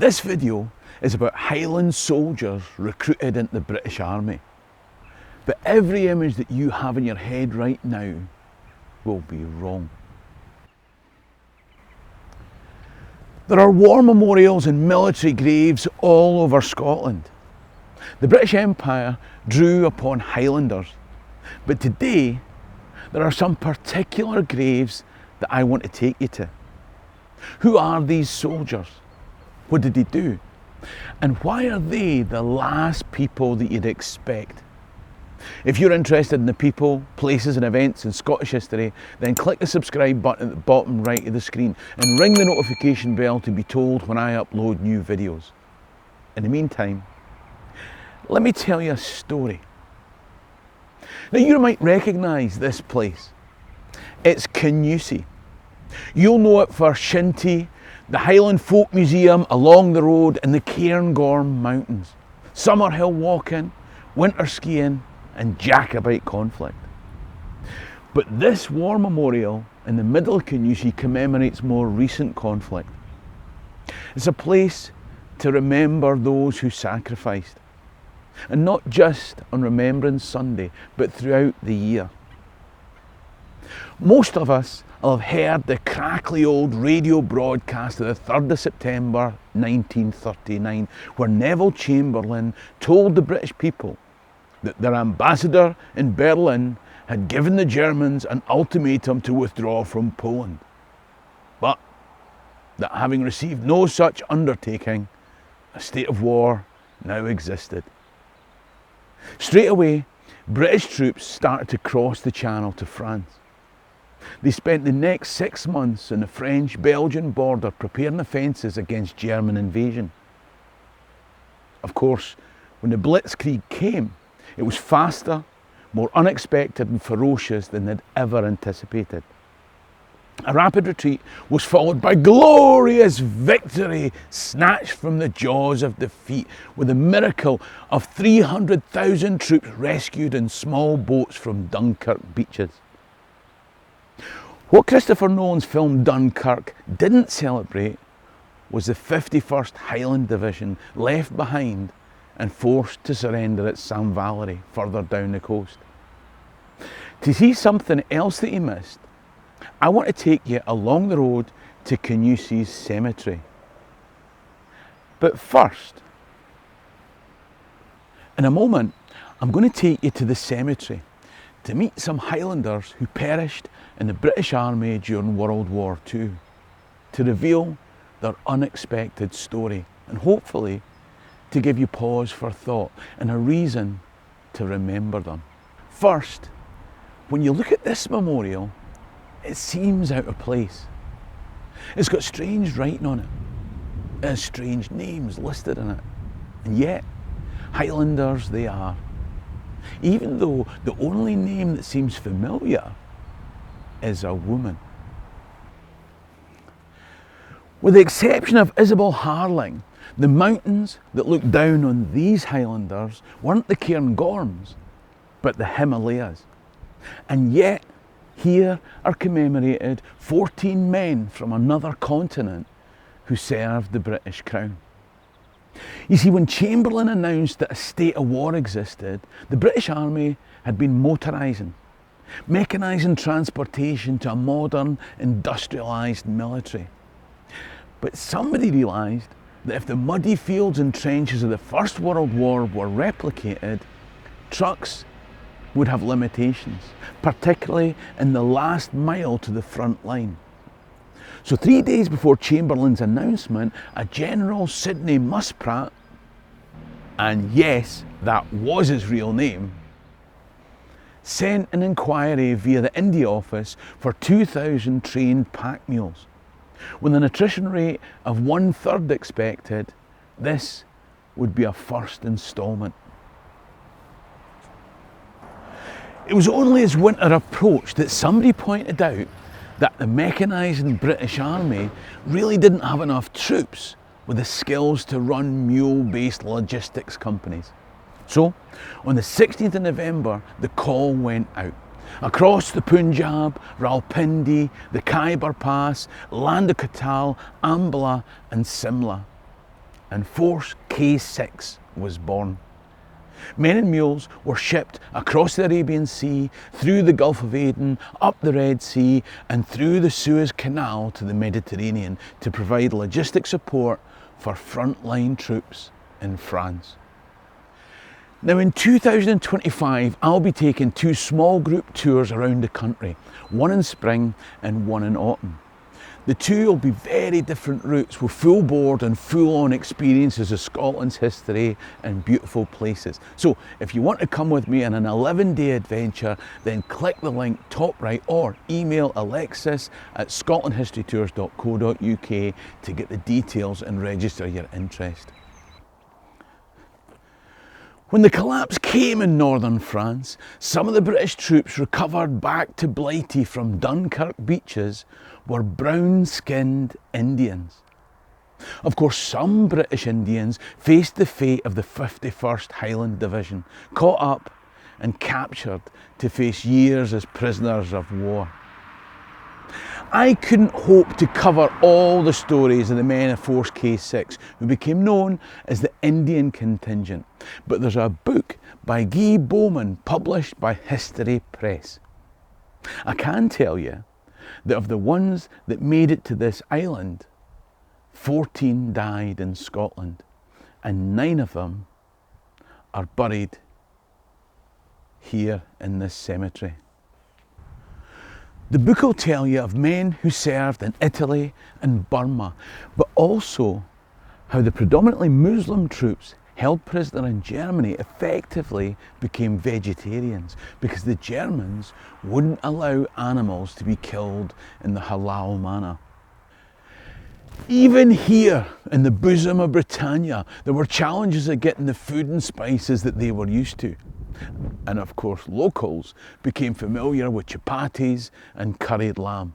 This video is about Highland soldiers recruited into the British Army. But every image that you have in your head right now will be wrong. There are war memorials and military graves all over Scotland. The British Empire drew upon Highlanders, but today there are some particular graves that I want to take you to. Who are these soldiers? What did they do? And why are they the last people that you'd expect? If you're interested in the people, places and events in Scottish history, then click the subscribe button at the bottom right of the screen and ring the notification bell to be told when I upload new videos. In the meantime, let me tell you a story. Now you might recognise this place. It's Kingussie. You'll know it for Shinty, the Highland Folk Museum along the road and the Cairngorm Mountains, summer hill walking, winter skiing and Jacobite conflict. But this war memorial in the middle of Kingussie commemorates more recent conflict. It's a place to remember those who sacrificed, and not just on Remembrance Sunday, but throughout the year. Most of us will have heard the crackly old radio broadcast of the 3rd of September 1939, where Neville Chamberlain told the British people that their ambassador in Berlin had given the Germans an ultimatum to withdraw from Poland, but that having received no such undertaking, a state of war now existed. Straight away, British troops started to cross the Channel to France. They spent the next 6 months on the French-Belgian border preparing offences against German invasion. Of course, when the Blitzkrieg came, it was faster, more unexpected and ferocious than they'd ever anticipated. A rapid retreat was followed by glorious victory snatched from the jaws of defeat, with the miracle of 300,000 troops rescued in small boats from Dunkirk beaches. What Christopher Nolan's film Dunkirk didn't celebrate was the 51st Highland Division left behind and forced to surrender at St Valery, further down the coast. To see something else that he missed, I want to take you along the road to Kingussie's cemetery. But first, in a moment, I'm going to take you to the cemetery to meet some Highlanders who perished in the British Army during World War II, to reveal their unexpected story and hopefully to give you pause for thought and a reason to remember them. First, when you look at this memorial, it seems out of place. It's got strange writing on it. It has strange names listed in it. And yet, Highlanders they are. Even though the only name that seems familiar is a woman. With the exception of Isabel Harling, the mountains that look down on these Highlanders weren't the Cairngorms, but the Himalayas. And yet, here are commemorated 14 men from another continent who served the British Crown. You see, when Chamberlain announced that a state of war existed, the British Army had been motorising, mechanising transportation to a modern, industrialised military. But somebody realised that if the muddy fields and trenches of the First World War were replicated, trucks would have limitations, particularly in the last mile to the front line. So 3 days before Chamberlain's announcement, a General Sidney Muspratt, and yes, that was his real name, sent an inquiry via the India Office for 2,000 trained pack mules. With an attrition rate of 1/3 expected, this would be a first instalment. It was only as winter approached that somebody pointed out that the mechanising British Army really didn't have enough troops with the skills to run mule-based logistics companies. So, on the 16th of November, the call went out. Across the Punjab, Rawalpindi, the Khyber Pass, Land of Katal, Ambala and Simla. and Force K6 was born. Men and mules were shipped across the Arabian Sea, through the Gulf of Aden, up the Red Sea and through the Suez Canal to the Mediterranean to provide logistic support for frontline troops in France. Now in 2025 I'll be taking 2 small group tours around the country, one in spring and one in autumn. The 2 will be very different routes with full board and full on experiences of Scotland's history and beautiful places. So if you want to come with me on an 11-day adventure, then click the link top right or email alexis@scotlandhistorytours.co.uk to get the details and register your interest. When the collapse came in northern France, some of the British troops recovered back to Blighty from Dunkirk beaches were brown-skinned Indians. Of course, some British Indians faced the fate of the 51st Highland Division, caught up and captured to face years as prisoners of war. I couldn't hope to cover all the stories of the men of Force K6 who became known as the Indian Contingent, but there's a book by Guy Bowman published by History Press. I can tell you that of the ones that made it to this island, 14 died in Scotland and 9 of them are buried here in this cemetery. The book will tell you of men who served in Italy and Burma, but also how the predominantly Muslim troops held prisoner in Germany effectively became vegetarians because the Germans wouldn't allow animals to be killed in the halal manner. Even here in the bosom of Britannia, there were challenges of getting the food and spices that they were used to. And of course, locals became familiar with chapatis and curried lamb.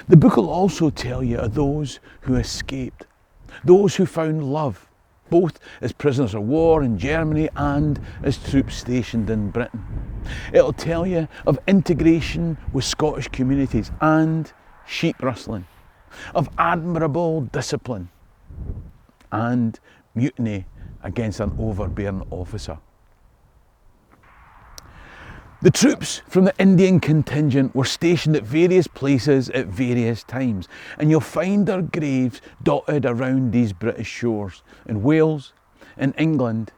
The book will also tell you of those who escaped, those who found love, both as prisoners of war in Germany and as troops stationed in Britain. It'll tell you of integration with Scottish communities and sheep rustling, of admirable discipline and mutiny against an overbearing officer. The troops from the Indian Contingent were stationed at various places at various times, and you'll find their graves dotted around these British shores, in Wales, in England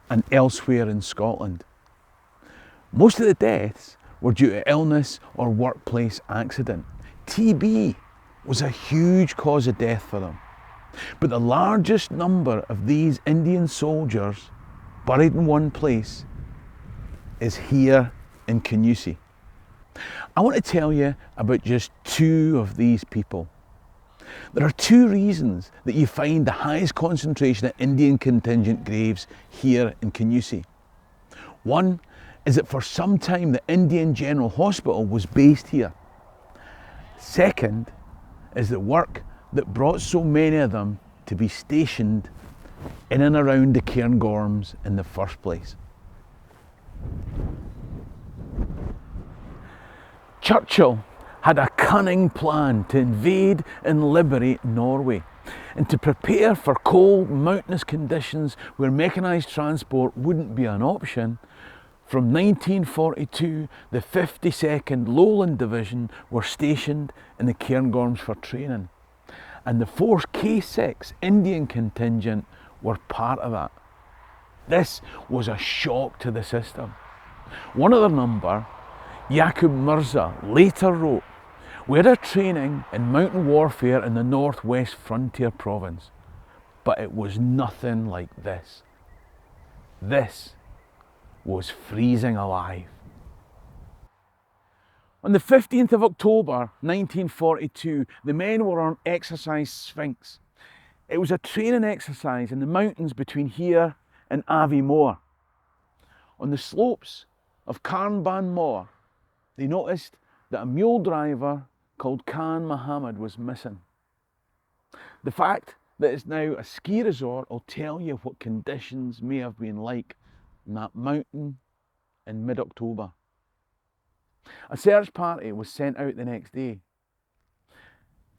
and elsewhere in Scotland. Most of the deaths were due to illness or workplace accident. TB was a huge cause of death for them. But the largest number of these Indian soldiers buried in one place is here in Kingussie. I want to tell you about just 2 of these people. There are 2 reasons that you find the highest concentration of Indian Contingent graves here in Kingussie. One is that for some time the Indian General Hospital was based here. Second is the work that brought so many of them to be stationed in and around the Cairngorms in the first place. Churchill had a cunning plan to invade and liberate Norway, and to prepare for cold, mountainous conditions where mechanised transport wouldn't be an option. From 1942, the 52nd Lowland Division were stationed in the Cairngorms for training, and the Force K6 Indian Contingent were part of that. This was a shock to the system. One of their number, Yaqub Mirza, later wrote, "We had our training in mountain warfare in the northwest frontier province, but it was nothing like this. This was freezing alive." On the 15th of October 1942, the men were on Exercise Sphinx. It was a training exercise in the mountains between here and Aviemore. On the slopes of Carnban Moor, they noticed that a mule driver called Khan Muhammad was missing. The fact that it's now a ski resort will tell you what conditions may have been like on that mountain in mid-October. A search party was sent out the next day.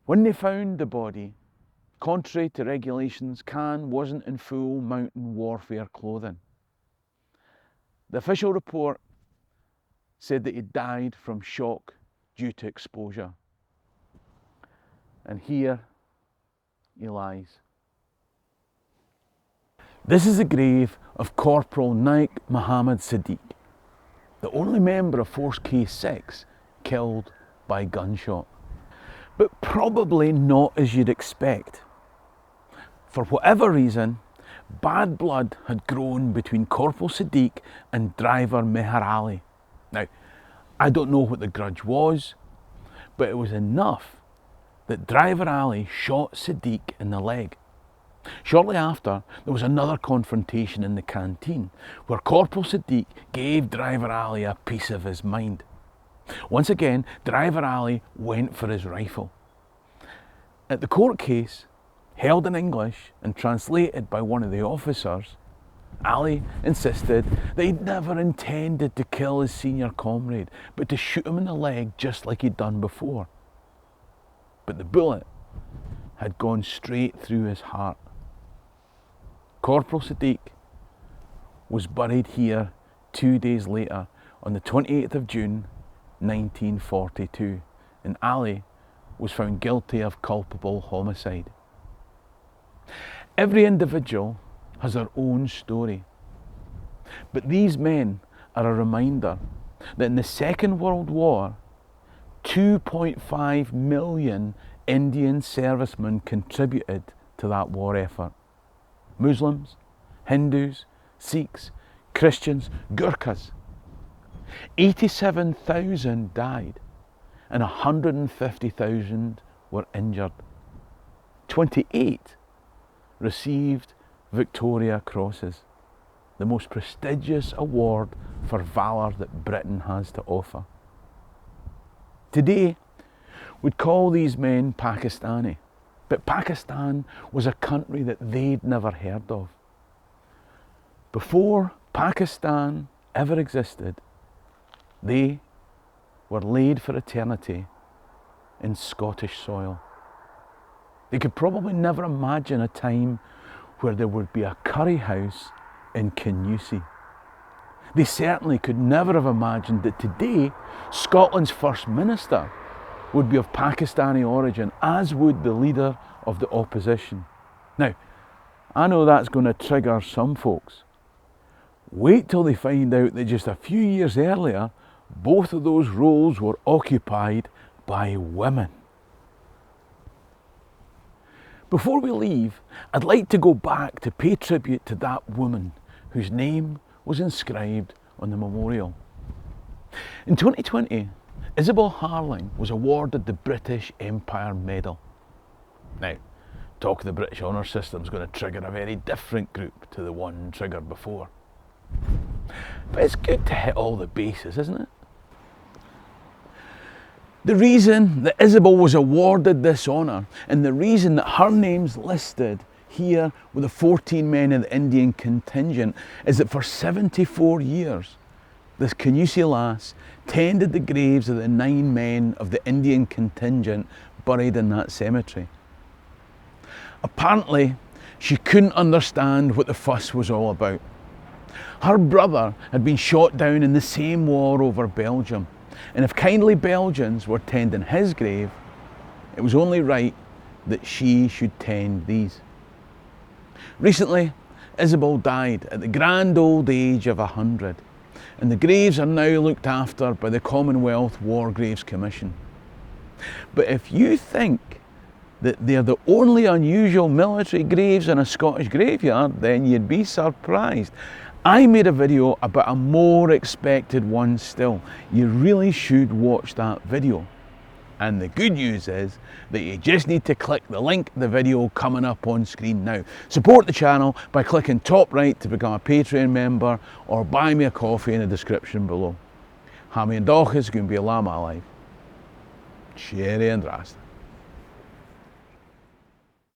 When they found the body, Contrary to regulations, Khan wasn't in full mountain warfare clothing. The official report said that he died from shock due to exposure. And here he lies. This is the grave of Corporal Naik Muhammad Siddiq, the only member of Force K6 killed by gunshot. But probably not as you'd expect. For whatever reason, bad blood had grown between Corporal Siddiq and driver Meher Ali. Now, I don't know what the grudge was, but it was enough that driver Ali shot Siddiq in the leg. Shortly after, there was another confrontation in the canteen where Corporal Siddiq gave driver Ali a piece of his mind. Once again, driver Ali went for his rifle. At the court case, held in English and translated by one of the officers, Ali insisted that he'd never intended to kill his senior comrade, but to shoot him in the leg just like he'd done before. But the bullet had gone straight through his heart. Corporal Siddiq was buried here 2 days later on the 28th of June 1942, and Ali was found guilty of culpable homicide. Every individual has their own story, but these men are a reminder that in the Second World War, 2.5 million Indian servicemen contributed to that war effort. Muslims, Hindus, Sikhs, Christians, Gurkhas. 87,000 died and 150,000 were injured. 28 received Victoria Crosses, the most prestigious award for valour that Britain has to offer. Today, we'd call these men Pakistani, but Pakistan was a country that they'd never heard of. Before Pakistan ever existed, they were laid for eternity in Scottish soil. They could probably never imagine a time where there would be a curry house in Kingussie. They certainly could never have imagined that today Scotland's First Minister would be of Pakistani origin, as would the leader of the opposition. Now, I know that's going to trigger some folks. Wait till they find out that just a few years earlier, both of those roles were occupied by women. Before we leave, I'd like to go back to pay tribute to that woman whose name was inscribed on the memorial. In 2020, Isabel Harling was awarded the British Empire Medal. Now, talk of the British Honour System is going to trigger a very different group to the one triggered before. But it's good to hit all the bases, isn't it? The reason that Isabel was awarded this honour, and the reason that her name's listed here with the 14 men in the Indian contingent, is that for 74 years, this Kingussie lass tended the graves of the 9 men of the Indian contingent buried in that cemetery. Apparently, she couldn't understand what the fuss was all about. Her brother had been shot down in the same war over Belgium, and if kindly Belgians were tending his grave, it was only right that she should tend these. Recently, Isabel died at the grand old age of 100, and the graves are now looked after by the Commonwealth War Graves Commission. But if you think that they're the only unusual military graves in a Scottish graveyard, then you'd be surprised. I made a video about a more expected one still. You really should watch that video. And the good news is that you just need to click the link in the video coming up on screen now. Support the channel by clicking top right to become a Patreon member, or buy me a coffee in the description below. Ha mi an dóchas gún bí lama life. Cheery and Rast.